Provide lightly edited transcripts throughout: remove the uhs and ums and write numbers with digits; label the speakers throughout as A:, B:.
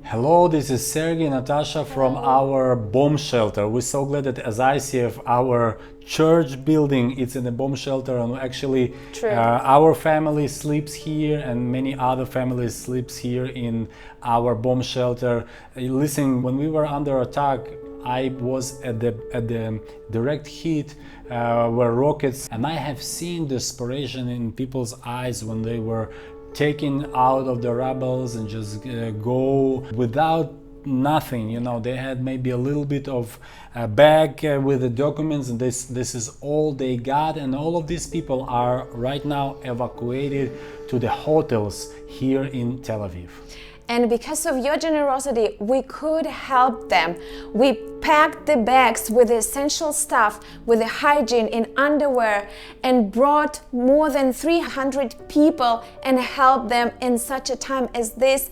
A: Hello, this is Sergey and Natasha from our bomb shelter. We're so glad that as ICF, our church building, it's in a bomb shelter, and actually our family sleeps here and many other families sleeps here in our bomb shelter. Listen, when we were under attack, I was at the direct hit where rockets, and I have seen desperation in people's eyes when they were taken out of the rebels and just go without nothing. You know, they had maybe a little bit of a bag with the documents, and this is all they got. And all of these people are right now evacuated to the hotels here in Tel Aviv.
B: And because of your generosity, we could help them. We packed the bags with the essential stuff, with the hygiene in underwear, and brought more than 300 people and helped them in such a time as this,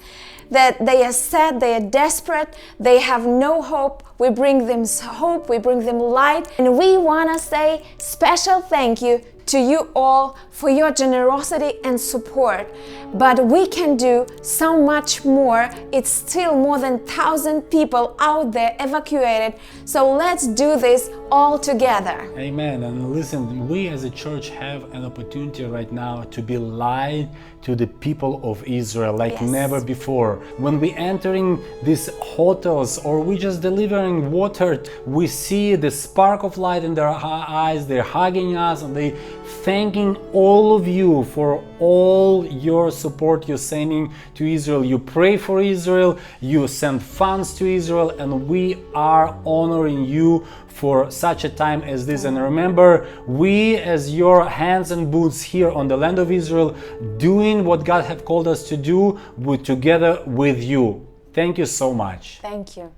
B: that they are sad, they are desperate, they have no hope. We bring them hope, we bring them light, and we want to say special thank you to you all for your generosity and support. But we can do so much more. It's still more than 1,000 people out there evacuated. So let's do this all together.
A: Amen. And listen, we as a church have an opportunity right now to be light to the people of Israel like never before. When we entering these hotels or we just delivering water, we see the spark of light in their eyes. They're hugging us and they thanking all of you for all your support you're sending to Israel. You pray for Israel, you send funds to Israel, and we are honoring you for such a time as this. And remember, we as your hands and boots here on the land of Israel, doing what God have called us to do together with you. Thank you so much.
B: Thank you.